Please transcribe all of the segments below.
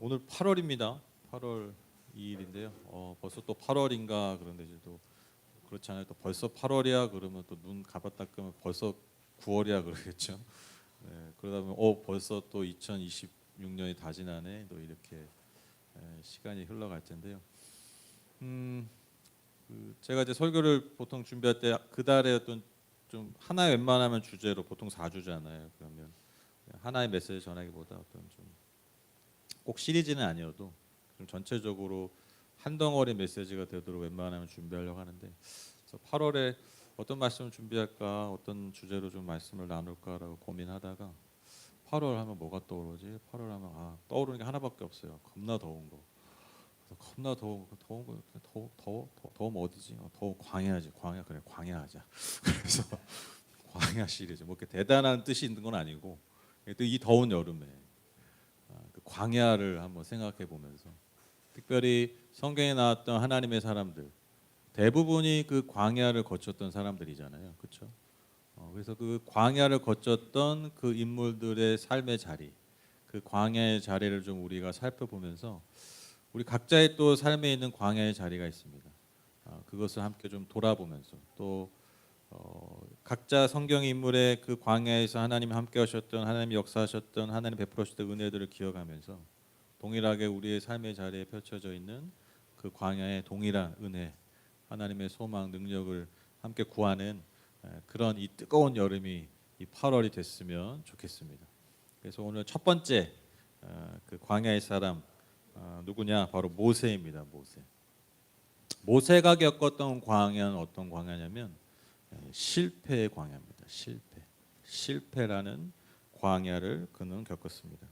오늘 8월입니다. 8월 2일인데요. 벌써 또 8월인가 그런데 이제 또 그렇지 않아요. 또 벌써 8월이야 그러면 또 눈 가봤 닦으면 벌써 9월이야 그러겠죠. 네, 그러다 보면 벌써 또 2026년이 다 지나네. 또 이렇게 시간이 흘러갈 텐데요. 제가 이제 설교를 보통 준비할 때 그 달에 어떤 좀 하나의 웬만하면 주제로 보통 4주잖아요. 그러면 하나의 메시지 전하기보다 어떤 좀 꼭 시리즈는 아니어도 좀 전체적으로 한 덩어리 메시지가 되도록 웬만하면 준비하려고 하는데, 그래서 8월에 어떤 말씀을 준비할까, 어떤 주제로 좀 말씀을 나눌까라고 고민하다가 8월 하면 뭐가 떠오르지? 8월 하면 떠오르는 게 하나밖에 없어요. 겁나 더운 거. 그래서 겁나 더운 거, 더우면 어디지? 더워 광야지. 광야 그래 광야하자. 그래서 광야 시리즈 뭐 이렇게 대단한 뜻이 있는 건 아니고 또 이 더운 여름에 그 광야를 한번 생각해 보면서, 특별히 성경에 나왔던 하나님의 사람들 대부분이 그 광야를 거쳤던 사람들이잖아요, 그렇죠? 그래서 그 광야를 거쳤던 그 인물들의 삶의 자리, 그 광야의 자리를 좀 우리가 살펴보면서 우리 각자의 또 삶에 있는 광야의 자리가 있습니다. 그것을 함께 좀 돌아보면서 또 각자 성경 인물의 그 광야에서 하나님 함께 하셨던, 하나님 역사하셨던, 하나님 베풀으셨던 은혜들을 기억하면서 동일하게 우리의 삶의 자리에 펼쳐져 있는 그 광야의 동일한 은혜, 하나님의 소망, 능력을 함께 구하는 그런 이 뜨거운 여름이 이 8월이 됐으면 좋겠습니다. 그래서 오늘 첫 번째 그 광야의 사람 누구냐? 바로 모세입니다. 모세가 겪었던 광야는 어떤 광야냐면 실패의 광야입니다. 실패라는 광야를 그는 겪었습니다.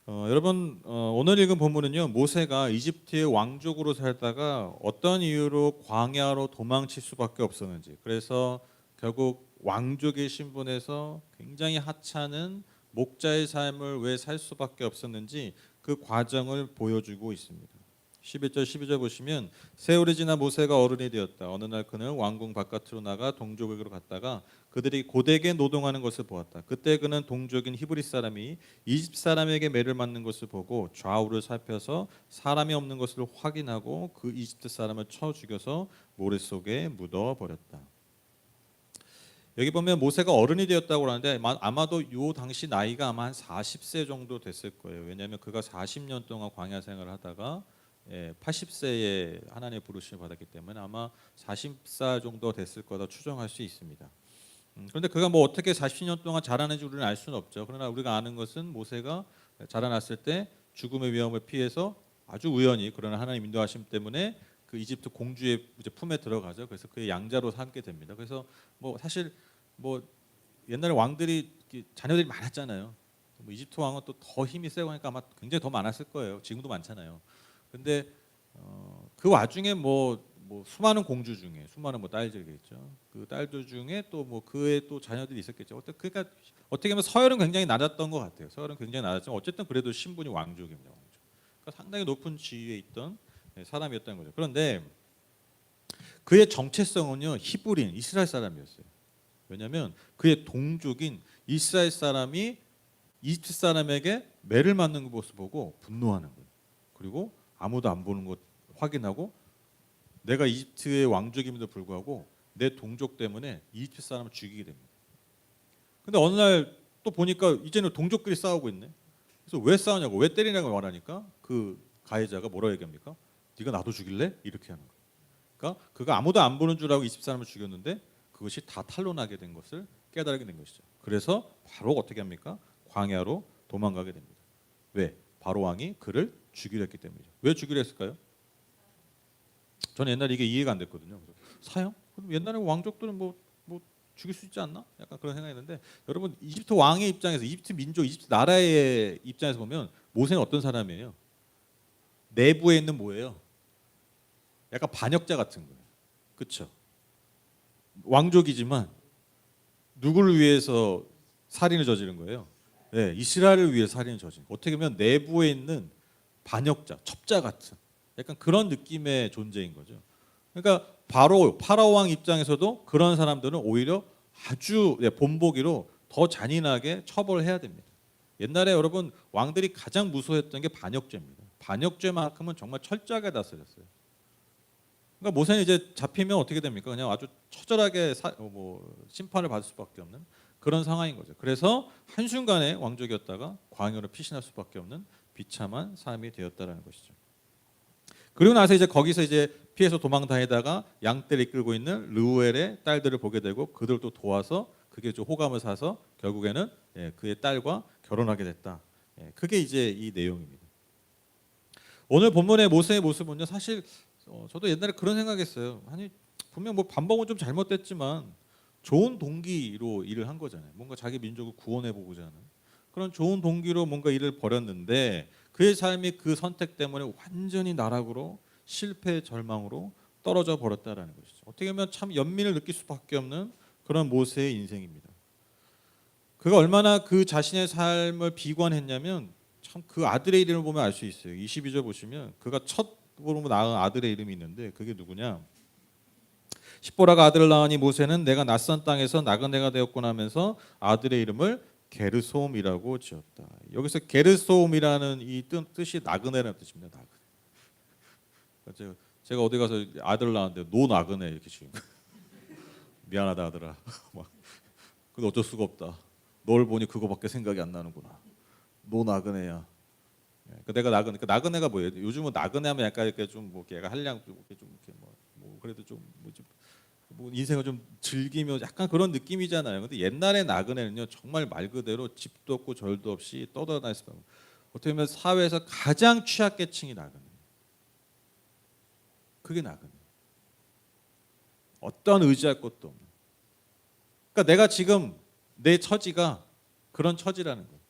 여러분, 오늘 읽은 본문은요, 모세가 이집트의 왕족으로 살다가 어떤 이유로 광야로 도망칠 수밖에 없었는지, 그래서 결국 왕족의 신분에서 굉장히 하찮은 목자의 삶을 왜 살 수밖에 없었는지 그 과정을 보여주고 있습니다. 11절 12절 보시면, 세월이 지나 모세가 어른이 되었다. 어느 날 그는 왕궁 바깥으로 나가 동족에게로 갔다가 그들이 고되게 노동하는 것을 보았다. 그때 그는 동족인 히브리 사람이 이집트 사람에게 매를 맞는 것을 보고 좌우를 살펴서 사람이 없는 것을 확인하고 그 이집트 사람을 쳐 죽여서 모래 속에 묻어 버렸다. 여기 보면 모세가 어른이 되었다고 하는데 아마도 요 당시 나이가 아마 한 40세 정도 됐을 거예요. 왜냐하면 그가 40년 동안 광야 생활을 하다가 80세에 하나님의 부르심을 받았기 때문에 아마 40살 정도 됐을 거다 추정할 수 있습니다. 그런데 그가 뭐 어떻게 40년 동안 자라는지 우리는 알 수는 없죠. 그러나 우리가 아는 것은 모세가 자라났을 때 죽음의 위험을 피해서 아주 우연히, 그러나 하나님 인도하심 때문에 그 이집트 공주의 이제 품에 들어가죠. 그래서 그의 양자로 삼게 됩니다. 그래서 뭐 사실 뭐 옛날에 왕들이 자녀들이 많았잖아요. 뭐 이집트 왕은 또 더 힘이 세고 하니까 아마 굉장히 더 많았을 거예요. 지금도 많잖아요. 근데 그 와중에 뭐 수많은 공주 중에 수많은 뭐 딸들이겠죠. 그 딸들 중에 또 뭐 그의 또 자녀들이 있었겠죠. 그러니까 어떻게 보면 서열은 굉장히 낮았던 것 같아요. 서열은 굉장히 낮았지만 어쨌든 그래도 신분이 왕족입니다. 왕족. 그러니까 상당히 높은 지위에 있던 사람이었다는 거죠. 그런데 그의 정체성은요, 히브리인 이스라엘 사람이었어요. 왜냐하면 그의 동족인 이스라엘 사람이 이집트 사람에게 매를 맞는 것을 보고 분노하는 거예요. 그리고 아무도 안 보는 것 확인하고 내가 이집트의 왕족임에도 불구하고 내 동족 때문에 이집트 사람을 죽이게 됩니다. 근데 어느 날 또 보니까 이제는 동족끼리 싸우고 있네. 그래서 왜 싸우냐고, 왜 때리냐고 말하니까 그 가해자가 뭐라고 얘기합니까? 네가 나도 죽일래? 이렇게 하는 거예요. 그러니까 그가 아무도 안 보는 줄 알고 이집트 사람을 죽였는데 그것이 다 탄로나게 된 것을 깨달게 된 것이죠. 그래서 바로 어떻게 합니까? 광야로 도망가게 됩니다. 왜? 바로 왕이 그를 죽이려 했기 때문이죠. 왜 죽이려 했을까요? 저는 옛날에 이게 이해가 안 됐거든요. 사형? 그럼 옛날에 왕족들은 뭐 죽일 수 있지 않나? 약간 그런 생각했는데, 여러분 이집트 왕의 입장에서, 이집트 민족, 이집트 나라의 입장에서 보면 모세는 어떤 사람이에요? 내부에 있는 뭐예요? 약간 반역자 같은 거예요. 그렇죠? 왕족이지만 누구를 위해서 살인을 저지른 거예요? 네, 이스라엘을 위해 살인을 저지른. 어떻게 보면 내부에 있는 반역자, 첩자 같은 약간 그런 느낌의 존재인 거죠. 그러니까 바로 파라오 왕 입장에서도 그런 사람들은 오히려 아주 본보기로 더 잔인하게 처벌해야 됩니다. 옛날에 여러분 왕들이 가장 무서워했던 게 반역죄입니다. 반역죄만큼은 정말 철저하게 다스렸어요. 그러니까 모세는 이제 잡히면 어떻게 됩니까? 그냥 아주 처절하게 심판을 받을 수밖에 없는 그런 상황인 거죠. 그래서 한순간에 왕족이었다가 광야로 피신할 수밖에 없는 비참한 삶이 되었다라는 것이죠. 그리고 나서 이제 거기서 이제 피해서 도망 다니다가 양떼를 이끌고 있는 르우엘의 딸들을 보게 되고 그들을 또 도와서 그게 좀 호감을 사서 결국에는 그의 딸과 결혼하게 됐다. 그게 이제 이 내용입니다. 오늘 본문의 모세의 모습은요, 사실 저도 옛날에 그런 생각했어요. 아니 분명 뭐 반복은 좀 잘못됐지만 좋은 동기로 일을 한 거잖아요. 뭔가 자기 민족을 구원해 보고자 하는 그런 좋은 동기로 뭔가 일을 벌였는데 그의 삶이 그 선택 때문에 완전히 나락으로 실패 절망으로 떨어져 버렸다라는 것이죠. 어떻게 보면 참 연민을 느낄 수밖에 없는 그런 모세의 인생입니다. 그가 얼마나 그 자신의 삶을 비관했냐면 참 그 아들의 이름을 보면 알 수 있어요. 22절 보시면 그가 첫 보름을 낳은 아들의 이름이 있는데 그게 누구냐? 십보라가 아들을 낳으니 모세는 내가 낯선 땅에서 나그네가 되었구나 하면서 아들의 이름을 게르솜이라고 지었다. 여기서 게르솜이라는 이 뜻이 나그네라는 뜻입니다. 나그네. 제가 어디 가서 아들을 낳았는데 노 나그네 이렇게 지금 미안하다 아들아. 근데 어쩔 수가 없다. 널 보니 그거밖에 생각이 안 나는구나. 노 나그네야. 내가 나그네가 뭐예요? 요즘은 나그네 하면 약간 이렇게 좀 뭐 걔가 한량 좀 이렇게 뭐 그래도 좀 뭐 인생을 좀 즐기며 약간 그런 느낌이잖아요. 근데 옛날에 나그네는요 정말 말 그대로 집도 없고 절도 없이 떠돌아다녔어요. 어떻게 보면 사회에서 가장 취약계층이 나그네. 그게 나그네. 어떤 의지할 것도 없는. 그러니까 내가 지금 내 처지가 그런 처지라는 거예요.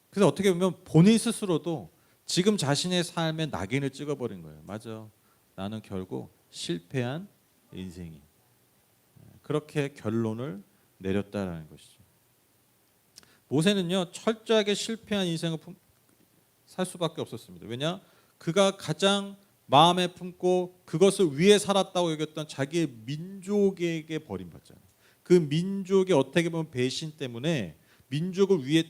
그래서 어떻게 보면 본인 스스로도 지금 자신의 삶에 낙인을 찍어버린 거예요. 맞아. 나는 결국 실패한 인생이. 그렇게 결론을 내렸다라는 것이죠. 모세는요 철저하게 실패한 인생을 살 수밖에 없었습니다. 왜냐? 그가 가장 마음에 품고 그것을 위해 살았다고 여겼던 자기의 민족에게 버림받잖아요. 그 민족의 어떻게 보면 배신 때문에 민족을 위해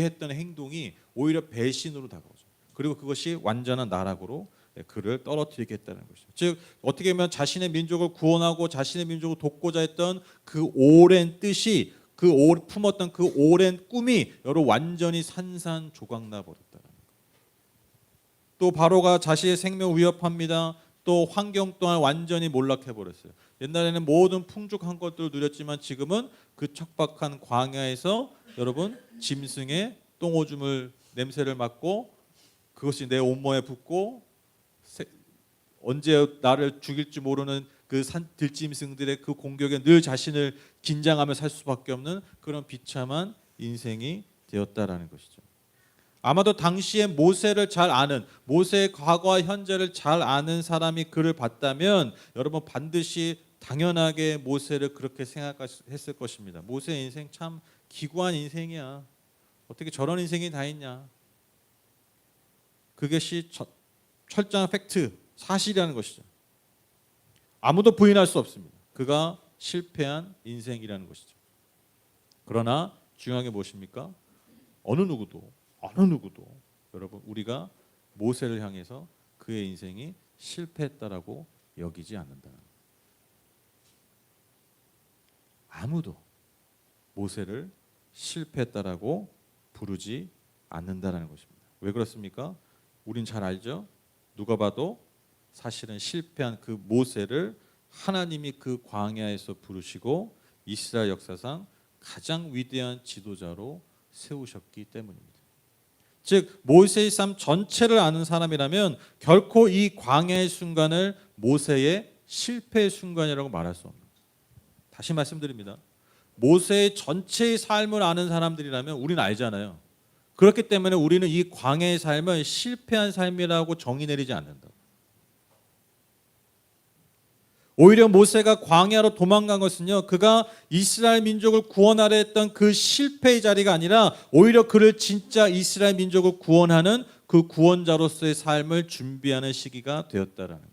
했던 행동이 오히려 배신으로 다가오죠. 그리고 그것이 완전한 나락으로 그를 떨어뜨리겠다는 것이죠. 즉 어떻게 보면 자신의 민족을 구원하고 자신의 민족을 돕고자 했던 그 오랜 뜻이 품었던 그 오랜 꿈이 여러 완전히 산산조각나 버렸다는 거예요. 또 바로가 자신의 생명 위협합니다. 또 환경 또한 완전히 몰락해 버렸어요. 옛날에는 모든 풍족한 것들을 누렸지만 지금은 그 척박한 광야에서 여러분 짐승의 똥오줌을 냄새를 맡고 그것이 내 온몸에 붙고 언제 나를 죽일지 모르는 그 들짐승들의 그 공격에 늘 자신을 긴장하며 살 수밖에 없는 그런 비참한 인생이 되었다라는 것이죠. 아마도 당시에 모세를 잘 아는 모세의 과거와 현재를 잘 아는 사람이 그를 봤다면 여러분 반드시 당연하게 모세를 그렇게 생각했을 것입니다. 모세의 인생 참 기구한 인생이야. 어떻게 저런 인생이 다 있냐. 그것이 철저한 팩트, 사실이라는 것이죠. 아무도 부인할 수 없습니다. 그가 실패한 인생이라는 것이죠. 그러나 중요한 게 무엇입니까? 어느 누구도 여러분 우리가 모세를 향해서 그의 인생이 실패했다라고 여기지 않는다는 거예요. 아무도 모세를 실패했다라고 부르지 않는다는 것입니다. 왜 그렇습니까? 우린 잘 알죠. 누가 봐도 사실은 실패한 그 모세를 하나님이 그 광야에서 부르시고 이스라엘 역사상 가장 위대한 지도자로 세우셨기 때문입니다. 즉 모세의 삶 전체를 아는 사람이라면 결코 이 광야의 순간을 모세의 실패의 순간이라고 말할 수 없는. 다시 말씀드립니다. 모세의 전체의 삶을 아는 사람들이라면 우리는 알잖아요. 그렇기 때문에 우리는 이 광야의 삶을 실패한 삶이라고 정의 내리지 않는다. 오히려 모세가 광야로 도망간 것은요, 그가 이스라엘 민족을 구원하려 했던 그 실패의 자리가 아니라 오히려 그를 진짜 이스라엘 민족을 구원하는 그 구원자로서의 삶을 준비하는 시기가 되었다라는 거예요.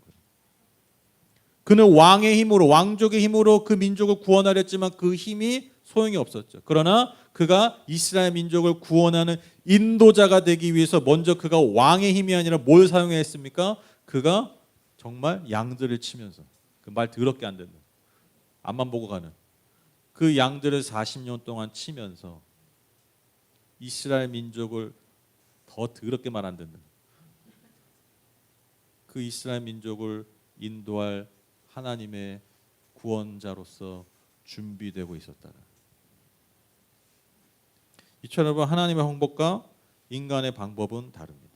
그는 왕의 힘으로 왕족의 힘으로 그 민족을 구원하려 했지만 그 힘이 소용이 없었죠. 그러나 그가 이스라엘 민족을 구원하는 인도자가 되기 위해서 먼저 그가 왕의 힘이 아니라 뭘 사용해야 했습니까? 그가 정말 양들을 치면서 그 말 더럽게 안 듣는 앞만 보고 가는 그 양들을 40년 동안 치면서 이스라엘 민족을 더 더럽게 말 안 듣는 그 이스라엘 민족을 인도할 하나님의 구원자로서 준비되고 있었다. 이처럼 하나님의 방법과 인간의 방법은 다릅니다.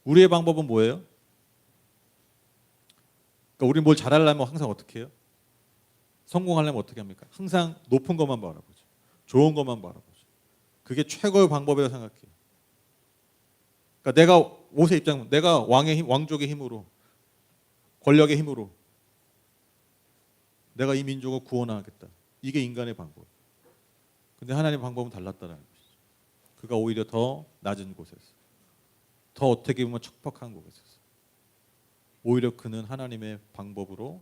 우리의 방법은 뭐예요? 그러니까 우리 뭘 잘하려면 항상 어떻게 해요? 성공하려면 어떻게 합니까? 항상 높은 것만 바라보죠. 좋은 것만 바라보죠. 그게 최고의 방법이라고 생각해요. 그러니까 내가 모세 입장, 내가 왕의 힘, 왕족의 힘으로, 권력의 힘으로 내가 이 민족을 구원하겠다. 이게 인간의 방법. 근데 하나님의 방법은 달랐다는 것이죠. 그가 오히려 더 낮은 곳에서, 더 어떻게 보면 척박한 곳에서 오히려 그는 하나님의 방법으로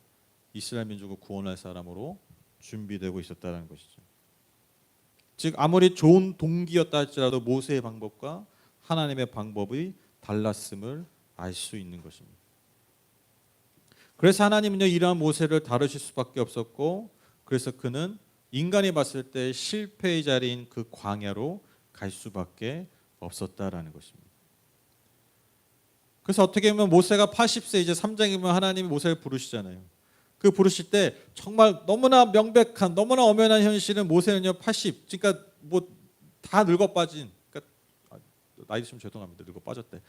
이스라엘 민족을 구원할 사람으로 준비되고 있었다는 것이죠. 즉 아무리 좋은 동기였다 할지라도 모세의 방법과 하나님의 방법이 달랐음을 알 수 있는 것입니다. 그래서 하나님은요 이러한 모세를 다루실 수밖에 없었고 그래서 그는 인간이 봤을 때 실패의 자리인 그 광야로 갈 수밖에 없었다라는 것입니다. 그래서 어떻게 보면 모세가 80세 이제 3장에 보면 하나님이 모세를 부르시잖아요. 그 부르실 때 정말 너무나 명백한 너무나 엄연한 현실은 모세는요 80 그러니까 뭐 다 늙어 빠진 그러니까 나이 드시면 죄송합니다. 늙어 빠졌대.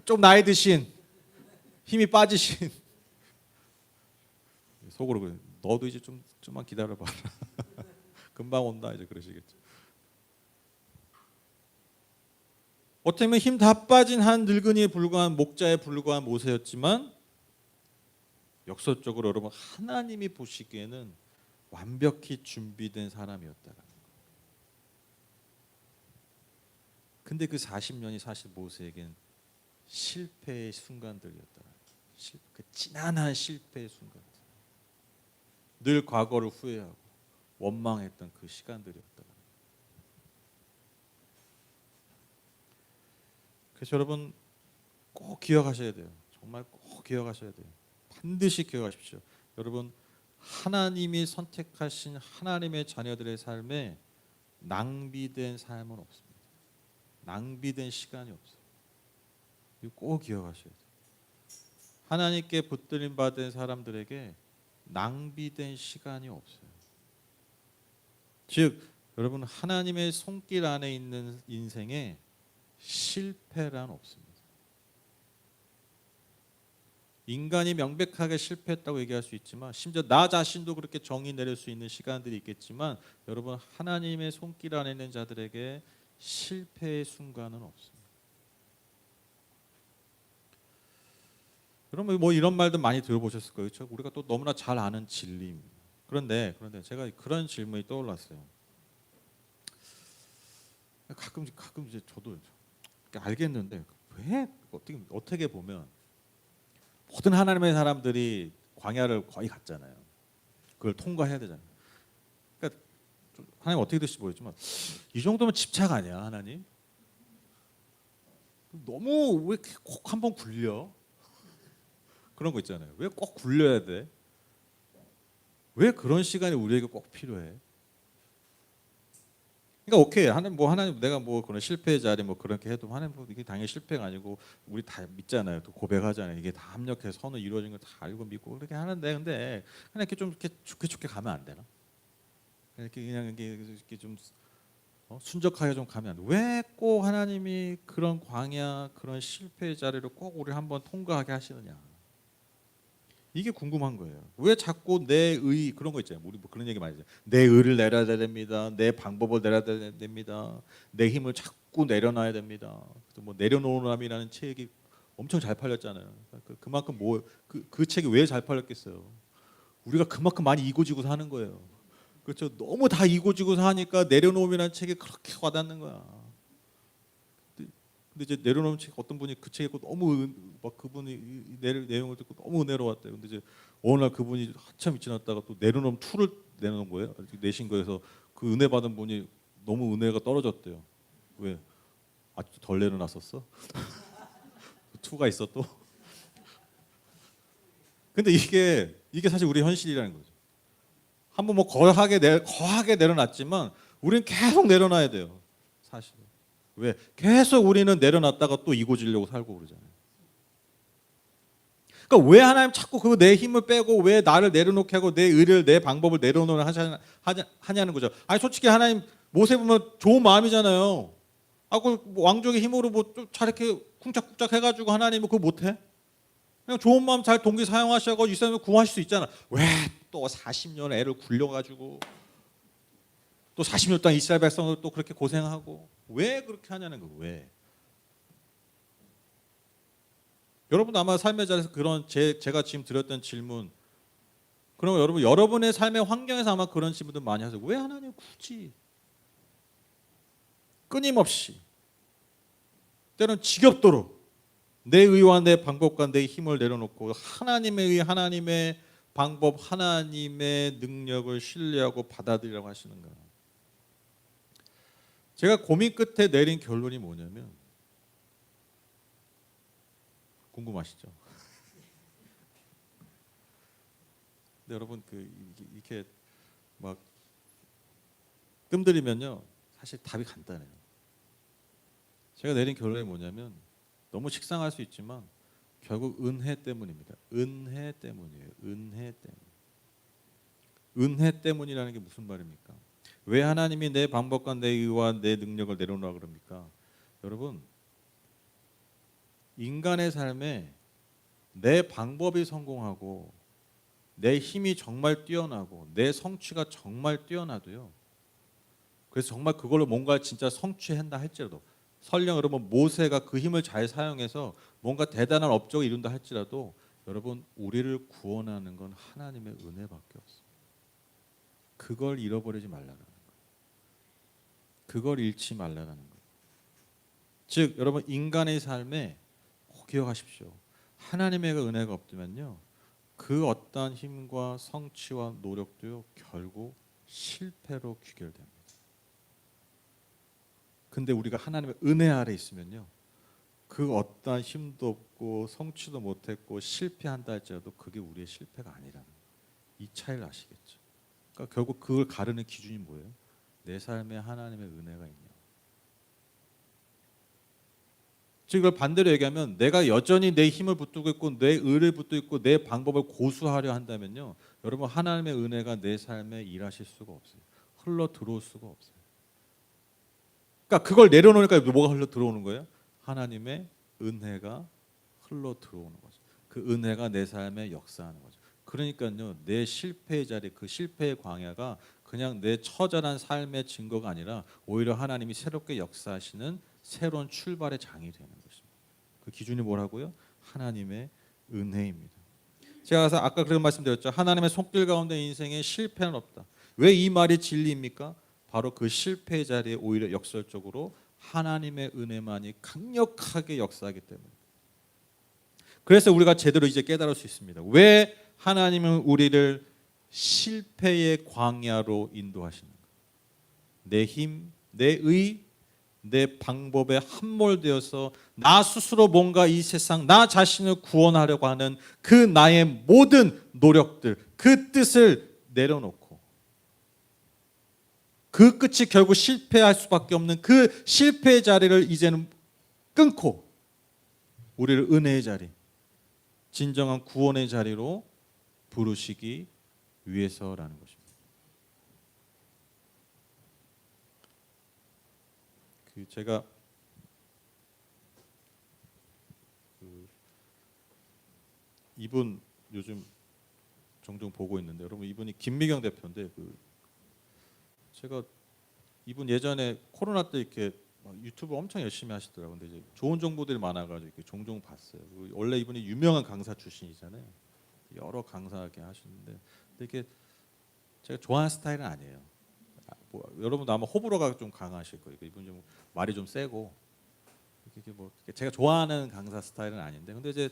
좀 나이 드신 힘이 빠지신 속으로 그래. 너도 이제 좀만 기다려봐. 금방 온다 이제 그러시겠죠. 어떻게 보면 힘 다 빠진 한 늙은이에 불과한 목자에 불과한 모세였지만 역설적으로 여러분 하나님이 보시기에는 완벽히 준비된 사람이었다라는 거예요. 근데 그 40년이 사실 모세에겐 실패의 순간들이었다. 그 지난한 실패의 순간. 늘 과거를 후회하고 원망했던 그 시간들이었다. 그래서 여러분 꼭 기억하셔야 돼요. 정말 꼭 기억하셔야 돼요. 반드시 기억하십시오. 여러분 하나님이 선택하신 하나님의 자녀들의 삶에 낭비된 삶은 없습니다. 낭비된 시간이 없어요. 이거 꼭 기억하셔야 돼요. 하나님께 붙들림 받은 사람들에게 낭비된 시간이 없어요. 즉 여러분 하나님의 손길 안에 있는 인생에 실패란 없습니다. 인간이 명백하게 실패했다고 얘기할 수 있지만 심지어 나 자신도 그렇게 정의 내릴 수 있는 시간들이 있겠지만 여러분 하나님의 손길 안에 있는 자들에게 실패의 순간은 없습니다. 여러분 뭐 이런 말도 많이 들어보셨을 거예요. 그렇죠? 우리가 또 너무나 잘 아는 진리입니다. 그런데 제가 그런 질문이 떠올랐어요. 가끔 이제 저도 알겠는데 왜 어떻게 보면 모든 하나님의 사람들이 광야를 거의 갔잖아요. 그걸 통과해야 되잖아요. 그러니까 하나님 어떻게 되실지 모르겠지만 이 정도면 집착 아니야 하나님? 너무 왜 꼭 한번 굴려? 그런 거 있잖아요. 왜 꼭 굴려야 돼? 왜 그런 시간이 우리에게 꼭 필요해? 그러니까 오케이 하나님 내가 뭐 그런 실패의 자리 뭐 그렇게 해도 하나님 뭐 이게 당연히 실패가 아니고 우리 다 믿잖아요. 또 고백하잖아요. 이게 다 합력해서 선을 이루어진 걸 다 알고 믿고 그렇게 하는데 근데 그냥 이렇게 좀 이렇게 좋게 가면 안 되나? 그냥 이렇게 좀 순적하게 좀 가면 안 돼. 왜 꼭 하나님이 그런 광야 그런 실패의 자리를 꼭 우리 한번 통과하게 하시느냐? 이게 궁금한 거예요. 왜 자꾸 내 의 그런 거 있잖아요. 우리 뭐 그런 얘기 많이 하죠. 내 의를 내려야 됩니다. 내 방법을 내려야 됩니다. 내 힘을 자꾸 내려놔야 됩니다. 뭐 내려놓으람이라는 책이 엄청 잘 팔렸잖아요. 그만큼 그 책이 왜 잘 팔렸겠어요? 우리가 그만큼 많이 이고지고 사는 거예요. 그렇죠. 너무 다 이고지고 사니까 내려놓음이라는 책이 그렇게 와닿는 거야. 근데 이제 내려놓은 책 어떤 분이 그 책 읽고 너무 막 그분이 내용을 듣고 너무 은혜로웠대요. 근데 이제 어느 날 그분이 한참 지났다가 또 내려놓음 2를 내놓은 거예요. 내신 거에서 그 은혜 받은 분이 너무 은혜가 떨어졌대요. 왜? 아직도 덜 내려놨었어? 투가 있어 또? 근데 이게 사실 우리 현실이라는 거죠. 한번 뭐 거하게 내려놨지만 우리는 계속 내려놔야 돼요. 사실. 왜? 계속 우리는 내려놨다가 또 이고지려고 살고 그러잖아요. 그러니까 왜 하나님 자꾸 그 내 힘을 빼고 왜 나를 내려놓게 하고 내 의를 내 방법을 내려놓으려 하냐는 거죠. 아니 솔직히 하나님 모세 보면 좋은 마음이잖아요. 그 왕족의 힘으로 뭐좀 이렇게 쿵짝쿵짝 해가지고 하나님은 그거 못해? 그냥 좋은 마음 잘 동기 사용하셔서 이스라엘을 구하실 수 있잖아. 왜 또 40년 애를 굴려가지고 또 40년 동안 이스라엘 백성을 또 그렇게 고생하고 왜 그렇게 하냐는 거. 왜? 여러분 아마 삶의 자리에서 그런 제가 지금 드렸던 질문, 그럼 여러분의 삶의 환경에서 아마 그런 질문들 많이 하세요. 왜 하나님 굳이 끊임없이 때로는 지겹도록 내 의와 내 방법과 내 힘을 내려놓고 하나님의 의, 하나님의 방법, 하나님의 능력을 신뢰하고 받아들이라고 하시는가? 제가 고민 끝에 내린 결론이 뭐냐면, 궁금하시죠? 근데 여러분 이렇게 막 뜸들이면요 사실 답이 간단해요. 제가 내린 결론이 뭐냐면 너무 식상할 수 있지만 결국 은혜 때문입니다. 은혜 때문이에요. 은혜 때문. 은혜 때문이라는 게 무슨 말입니까? 왜 하나님이 내 방법과 내 의와 내 능력을 내려놓으라 그럽니까? 여러분 인간의 삶에 내 방법이 성공하고 내 힘이 정말 뛰어나고 내 성취가 정말 뛰어나도요. 그래서 정말 그걸로 뭔가 진짜 성취한다 할지라도 설령 여러분 모세가 그 힘을 잘 사용해서 뭔가 대단한 업적을 이룬다 할지라도 여러분 우리를 구원하는 건 하나님의 은혜밖에 없어요. 그걸 잃어버리지 말라는 거예요. 그걸 잃지 말라는 거예요. 즉 여러분 인간의 삶에 꼭 기억하십시오. 하나님의 은혜가 없으면요. 그 어떠한 힘과 성취와 노력도요. 결국 실패로 귀결됩니다. 근데 우리가 하나님의 은혜 아래 있으면요. 그 어떠한 힘도 없고 성취도 못했고 실패한다 할지라도 그게 우리의 실패가 아니라는 이 차이를 아시겠죠. 그러니까 결국 그걸 가르는 기준이 뭐예요? 내 삶에 하나님의 은혜가 있냐. 즉 이걸 반대로 얘기하면 내가 여전히 내 힘을 붙들고 있고 내 의를 붙들고 있고 내 방법을 고수하려 한다면요. 여러분 하나님의 은혜가 내 삶에 일하실 수가 없어요. 흘러 들어올 수가 없어요. 그러니까 그걸 내려놓으니까 뭐가 흘러 들어오는 거예요? 하나님의 은혜가 흘러 들어오는 거죠. 그 은혜가 내 삶에 역사하는 거죠. 그러니까요, 내 실패의 자리, 그 실패의 광야가 그냥 내 처절한 삶의 증거가 아니라 오히려 하나님이 새롭게 역사하시는 새로운 출발의 장이 되는 것입니다. 그 기준이 뭐라고요? 하나님의 은혜입니다. 제가 아까 그런 말씀드렸죠. 하나님의 손길 가운데 인생에 실패는 없다. 왜 이 말이 진리입니까? 바로 그 실패의 자리에 오히려 역설적으로 하나님의 은혜만이 강력하게 역사하기 때문에. 그래서 우리가 제대로 이제 깨달을 수 있습니다. 왜 하나님은 우리를 실패의 광야로 인도하시는가? 내 힘, 내 의, 내 방법에 함몰되어서 나 스스로 뭔가 이 세상 나 자신을 구원하려고 하는 그 나의 모든 노력들, 그 뜻을 내려놓고 그 끝이 결국 실패할 수밖에 없는 그 실패의 자리를 이제는 끊고 우리를 은혜의 자리, 진정한 구원의 자리로 부르시기 위해서라는 것입니다. 제가 이분 요즘 종종 보고 있는데 여러분 이분이 김미경 대표인데 제가 이분 예전에 코로나 때 이렇게 유튜브 엄청 열심히 하시더라고요. 근데 이제 좋은 정보들이 많아가지고 이렇게 종종 봤어요. 원래 이분이 유명한 강사 출신이잖아요. 여러 강사하게 하시는데 이렇게 제가 좋아하는 스타일은 아니에요. 여러분도 아마 호불호가 좀 강하실 거예요. 이분 좀 말이 좀 세고 이렇게 제가 좋아하는 강사 스타일은 아닌데 근데 이제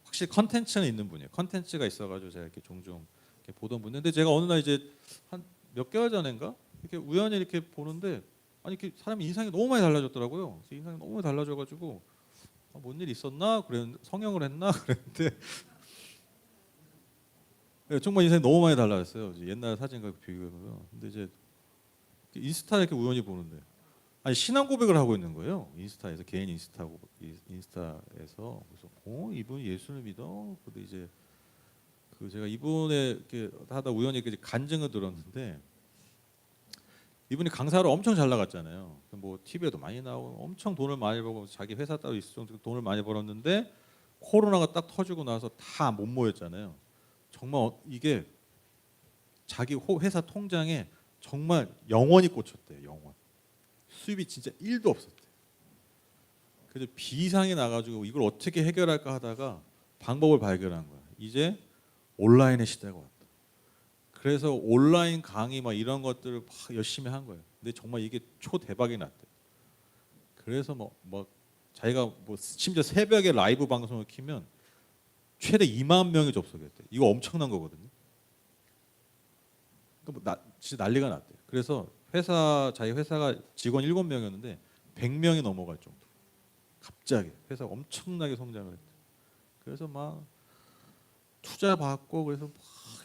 확실히 컨텐츠는 있는 분이에요. 컨텐츠가 있어가지고 제가 이렇게 종종 이렇게 보던 분인데 제가 어느 날 이제 한 몇 개월 전인가 이렇게 우연히 이렇게 보는데 아니 이렇게 사람이 인상이 너무 많이 달라졌더라고요. 그래서 인상이 너무 많이 달라져가지고 뭔 일 있었나? 그랬는데 성형을 했나? 그랬는데 네, 정말 인상이 너무 많이 달라졌어요. 이제 옛날 사진과 비교해보면. 근데 이제 인스타 이렇게 우연히 보는데 아니 신앙 고백을 하고 있는 거예요. 인스타에서 개인 인스타에서 그래서 이분 예수를 믿어. 근데 이제 그 제가 이분의 이렇게 하다 우연히 이렇게 간증을 들었는데 이분이 강사로 엄청 잘 나갔잖아요. 뭐 TV에도 많이 나오고 엄청 돈을 많이 벌고 자기 회사 따로 있을 정도로 돈을 많이 벌었는데 코로나가 딱 터지고 나서 다 못 모였잖아요. 정말 이게 자기 회사 통장에 정말 영원히 꽂혔대요. 영원. 수입이 진짜 1도 없었대. 그래서 비상이 나가지고 이걸 어떻게 해결할까 하다가 방법을 발견한 거야. 이제 온라인의 시대가 왔다. 그래서 온라인 강의 막 이런 것들을 막 열심히 한 거예요. 근데 정말 이게 초대박이 났대. 그래서 뭐 자기가 뭐 심지어 새벽에 라이브 방송을 키면 최대 2만 명이 접속했대. 이거 엄청난 거거든요. 그러니까 진짜 난리가 났대. 그래서 자기 회사가 직원 7명이었는데 100명이 넘어갈 정도. 갑자기 회사가 엄청나게 성장을 했대. 그래서 막 투자 받고 그래서 막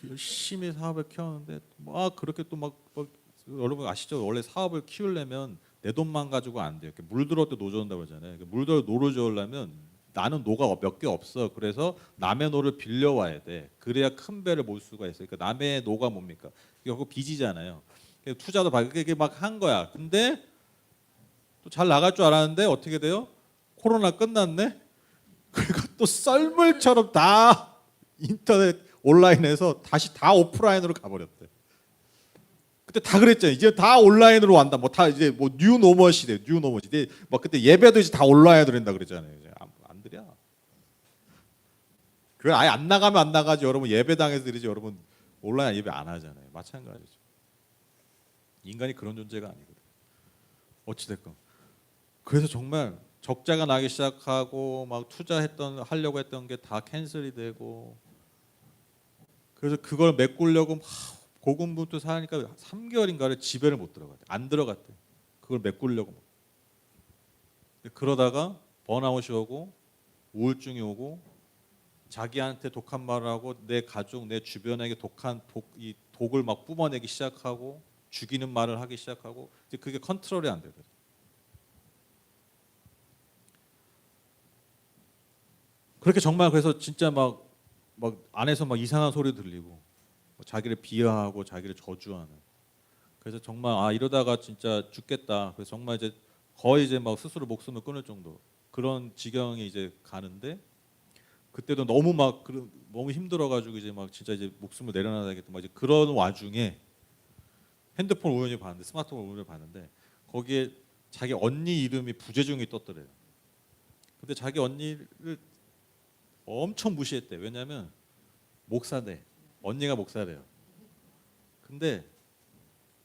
열심히 사업을 키웠는데 막 그렇게 또 막 여러분 아시죠? 원래 사업을 키우려면 내 돈만 가지고 안 돼요. 물 들어올 때 노 져온다고 그러잖아요. 물 들어 노를 저으려면 나는 노가 몇 개 없어. 그래서 남의 노를 빌려와야 돼. 그래야 큰 배를 몰 수가 있어요. 그러니까 남의 노가 뭡니까? 결국 빚이잖아요. 투자도 받고 이게 막 한 거야. 근데 또 잘 나갈 줄 알았는데 어떻게 돼요? 코로나 끝났네. 그리고 또 썰물처럼 다 인터넷 온라인에서 다시 다 오프라인으로 가버렸대. 그때 다 그랬잖아요. 이제 다 온라인으로 완다. 뭐 다 이제 뭐 뉴노멀 시대, 뉴노멀 시대. 막 그때 예배도 이제 다 온라인으로 한다 그랬잖아요. 이제 안 드려. 그걸 아예 안 나가면 안 나가지. 여러분 예배당에서 드리지. 여러분 온라인 예배 안 하잖아요. 마찬가지죠. 인간이 그런 존재가 아니거든. 어찌됐건. 그래서 정말 적자가 나기 시작하고 막 하려고 했던 게 다 캔슬이 되고 그래서 그걸 메꾸려고 막 고군분투 사니까 3개월인가를 집에를 못 들어갔대. 안 들어갔대. 그걸 메꾸려고. 그러다가 번아웃이 오고 우울증이 오고 자기한테 독한 말을 하고 내 가족, 내 주변에게 이 독을 막 뿜어내기 시작하고 죽이는 말을 하기 시작하고 이제 그게 컨트롤이 안 되더래. 그렇게 정말 그래서 진짜 막 안에서 막 이상한 소리 들리고 자기를 비하하고 자기를 저주하는. 그래서 정말 이러다가 진짜 죽겠다. 그래서 정말 이제 거의 이제 막 스스로 목숨을 끊을 정도 그런 지경에 이제 가는데 그때도 너무 힘들어가지고 이제 막 진짜 이제 목숨을 내려놔야겠다. 막 이제 그런 와중에 핸드폰 우연히 봤는데 스마트폰 우연히 봤는데 거기에 자기 언니 이름이 부재중이 떴더래요. 근데 자기 언니를 엄청 무시했대. 왜냐면 목사대. 언니가 목사래요. 근데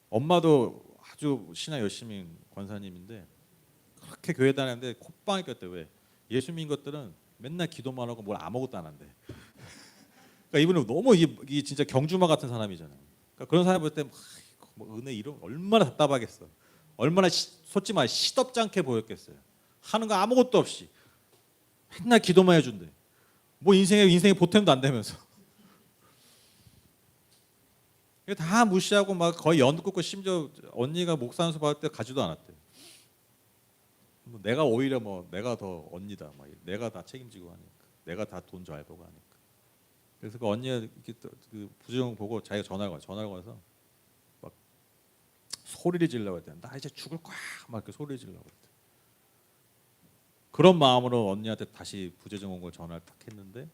엄마도 아주 신앙 열심히 권사님인데 그렇게 교회 다녔는데 콧방에 꼈대. 왜? 예수 믿는 것들은 맨날 기도만 하고 뭘 아무것도 안 한대. 그러니까 이분은 너무 이 진짜 경주마 같은 사람이잖아요. 그러니까 그런 사람 볼 때 뭐 은혜 이런 얼마나 답답하겠어. 얼마나 솔직히 말 시덥지 않게 보였겠어요. 하는 거 아무것도 없이 맨날 기도만 해준대. 뭐 인생에 보탬도 안 되면서. 다 무시하고 막 거의 연 긋고 심지어 언니가 목사 연수 받을 때 가지도 않았대. 내가 오히려 내가 더 언니다. 내가 다 책임지고 하니까. 내가 다 돈 잘 벌고 하니까. 그래서 그 언니가 이렇게 그 부정 보고 자기가 전화를 걸어서 막 소리를 지르려고 했대. 나 이제 죽을 거야. 막 이렇게 소리를 지르려고 했대. 그런 마음으로 언니한테 다시 부재중 온 걸 전화를 딱 했는데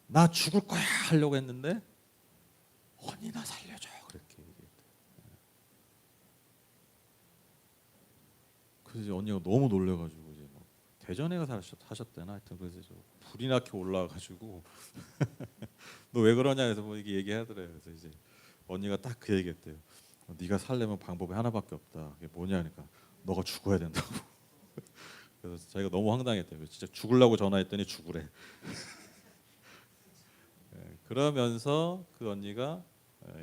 나 죽을 거야 하려고 했는데 언니 나 살려줘 그렇게 얘기했대. 그래서 언니가 너무 놀래가지고 이제 대전에 사셨대나 하여튼 그래서 불이 나게 올라와가지고 너 왜 그러냐 해서 이게 얘기하더래요. 그래서 이제 언니가 딱 그 얘기했대요. 네가 살려면 방법이 하나밖에 없다. 그게 뭐냐 하니까 너가 죽어야 된다고. 그래서 자기가 너무 황당했대요. 진짜 죽으려고 전화했더니 죽으래. 그러면서 그 언니가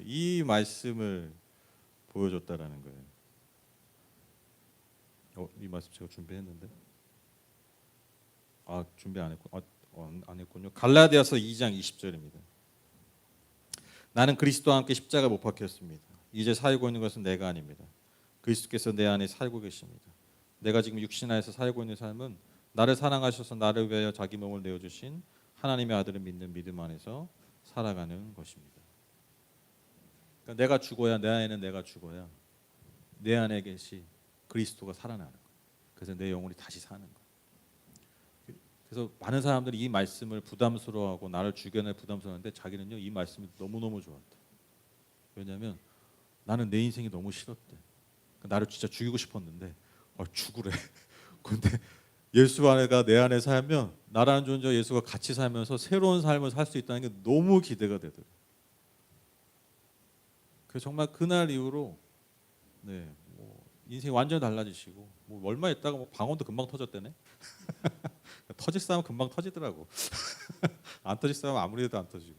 이 말씀을 보여줬다라는 거예요. 이 말씀 제가 준비했는데 준비 안 했고 안 했군요. 갈라디아서 2장 20절입니다. 나는 그리스도와 함께 십자가 못 박혔습니다. 이제 살고 있는 것은 내가 아닙니다. 그리스도께서 내 안에 살고 계십니다. 내가 지금 육신 안에서 살고 있는 삶은 나를 사랑하셔서 나를 위하여 자기 몸을 내어주신 하나님의 아들을 믿는 믿음 안에서 살아가는 것입니다. 그러니까 내가 죽어야 내 안에는 내가 죽어야 내 안에 계시 그리스도가 살아나는 거예요. 그래서 내 영혼이 다시 사는 거예요. 그래서 많은 사람들이 이 말씀을 부담스러워하고 나를 죽여내 부담스러워하는데 자기는요 이 말씀이 너무너무 좋았대. 왜냐하면 나는 내 인생이 너무 싫었대. 나를 진짜 죽이고 싶었는데 죽으래. 근데 예수 안에가 내 안에 살면 나라는 존재와 예수가 같이 살면서 새로운 삶을 살 수 있다는 게 너무 기대가 되더라고요. 그래서 정말 그날 이후로 인생이 완전히 달라지시고 얼마 있다가 방언도 금방 터졌대네. 터질 사람은 금방 터지더라고. 안 터질 사람은 아무리 해도 안 터지고.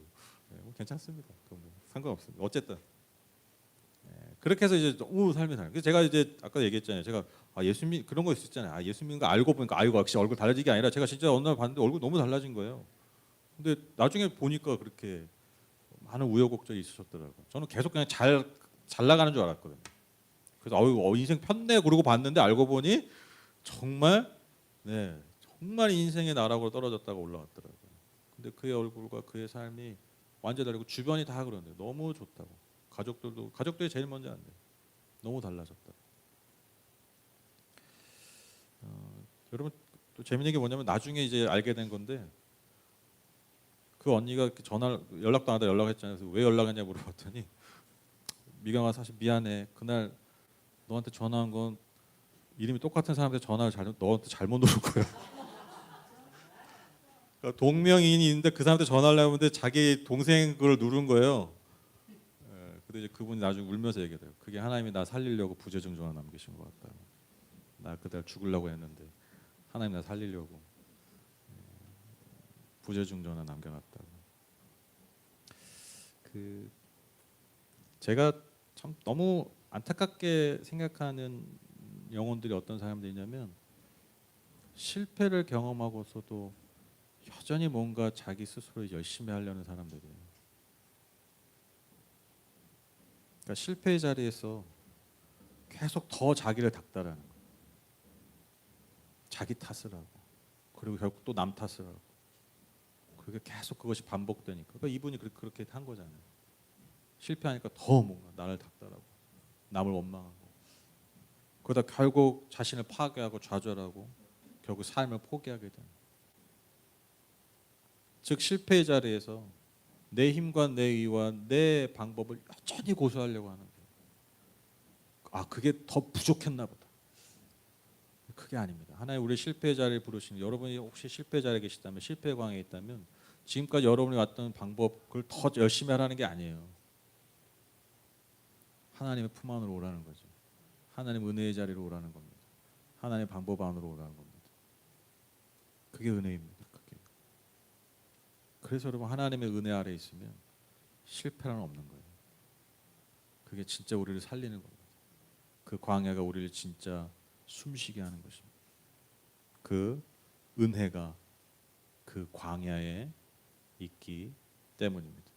괜찮습니다. 상관없습니다. 어쨌든 그렇게 해서 이제 너무 삶이 달라요. 그래서 제가 이제 아까 얘기했잖아요. 제가 예수 믿 그런 거 있었잖아요. 예수 믿는 거 알고 보니까 역시 얼굴 달라진 게 아니라 제가 진짜 어느 날 봤는데 얼굴 너무 달라진 거예요. 근데 나중에 보니까 그렇게 많은 우여곡절이 있으셨더라고요. 저는 계속 그냥 잘 나가는 줄 알았거든요. 그래서 인생 편네 그러고 봤는데 알고 보니 정말 정말 인생의 나락으로 떨어졌다가 올라왔더라고요. 근데 그의 얼굴과 그의 삶이 완전히 다르고 주변이 다 그러는데 너무 좋다고. 가족들이 제일 먼저 안 돼. 너무 달라졌다. 여러분 또 재밌는 게 뭐냐면 나중에 이제 알게 된 건데 그 언니가 연락도 안 하다 연락했잖아요. 그래서 왜 연락했냐 물어봤더니 미경아 사실 미안해. 그날 너한테 전화한 건 이름이 똑같은 사람한테 전화를 너한테 잘못 누른 거야. 그러니까 동명이인이 있는데 그 사람한테 전화를 하는데 자기 동생 걸 누른 거예요. 근데 이제 그분이 나중에 울면서 얘기해요. 그게 하나님이 나 살리려고 부재중 전화 남기신 것 같다. 나 그날 죽으려고 했는데 하나님 나 살리려고 부재중 전화 남겨놨다고. 제가 참 너무 안타깝게 생각하는 영혼들이 어떤 사람들이냐면 실패를 경험하고서도 여전히 뭔가 자기 스스로 열심히 하려는 사람들이에요. 그러니까 실패의 자리에서 계속 더 자기를 닥달하는 거예요. 자기 탓을 하고 그리고 결국 또 남 탓을 하고 그게 계속 그것이 반복되니까 그러니까 이분이 그렇게 한 거잖아요. 실패하니까 더 뭔가 나를 닥달하고 남을 원망하고 그러다 결국 자신을 파괴하고 좌절하고 결국 삶을 포기하게 되는. 즉 실패의 자리에서 내 힘과 내 의와 내 방법을 여전히 고수하려고 하는 거예요. 그게 더 부족했나 보다. 그게 아닙니다. 하나님 우리 실패의 자리를 부르시는 여러분이 혹시 실패의 자리에 계시다면 실패의 광야에 있다면 지금까지 여러분이 왔던 방법 그걸 더 열심히 하라는 게 아니에요. 하나님의 품 안으로 오라는 거죠. 하나님 은혜의 자리로 오라는 겁니다. 하나님의 방법 안으로 오라는 겁니다. 그게 은혜입니다. 그래서 여러분 하나님의 은혜 아래 있으면 실패는 없는 거예요. 그게 진짜 우리를 살리는 겁니다. 그 광야가 우리를 진짜 숨쉬게 하는 것입니다. 그 은혜가 그 광야에 있기 때문입니다.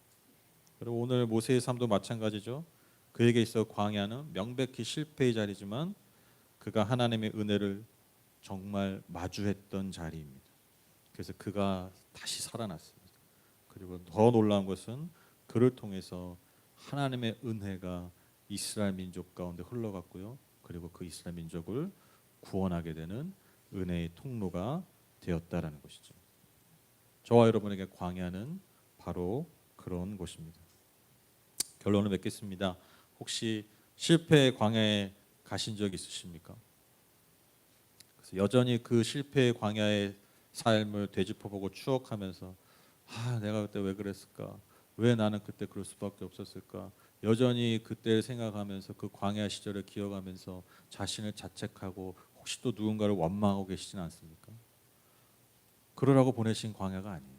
그리고 오늘 모세의 삶도 마찬가지죠. 그에게 있어 광야는 명백히 실패의 자리지만 그가 하나님의 은혜를 정말 마주했던 자리입니다. 그래서 그가 다시 살아났습니다. 그리고 더 놀라운 것은 그를 통해서 하나님의 은혜가 이스라엘 민족 가운데 흘러갔고요. 그리고 그 이스라엘 민족을 구원하게 되는 은혜의 통로가 되었다라는 것이죠. 저와 여러분에게 광야는 바로 그런 곳입니다. 결론을 맺겠습니다. 혹시 실패의 광야에 가신 적 있으십니까? 그래서 여전히 그 실패의 광야의 삶을 되짚어보고 추억하면서 내가 그때 왜 그랬을까? 왜 나는 그때 그럴 수밖에 없었을까? 여전히 그때를 생각하면서 그 광야 시절을 기억하면서 자신을 자책하고 혹시 또 누군가를 원망하고 계시지는 않습니까? 그러라고 보내신 광야가 아니에요.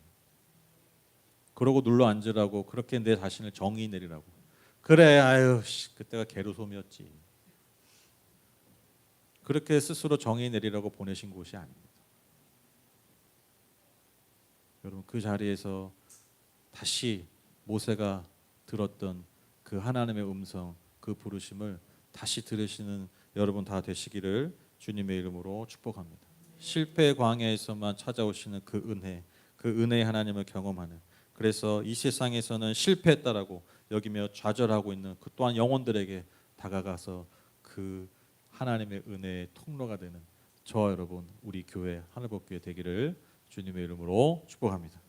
그러고 눌러 앉으라고 그렇게 내 자신을 정의 내리라고 그래, 아유, 그때가 게르솜이었지. 그렇게 스스로 정의 내리라고 보내신 곳이 아닙니다. 여러분 그 자리에서 다시 모세가 들었던 그 하나님의 음성, 그 부르심을 다시 들으시는 여러분 다 되시기를 주님의 이름으로 축복합니다. 실패의 광야에서만 찾아오시는 그 은혜, 그 은혜의 하나님을 경험하는, 그래서 이 세상에서는 실패했다라고 여기며 좌절하고 있는 그 또한 영혼들에게 다가가서 그 하나님의 은혜의 통로가 되는 저와 여러분 우리 교회 하늘법교회 되기를 주님의 이름으로 축복합니다.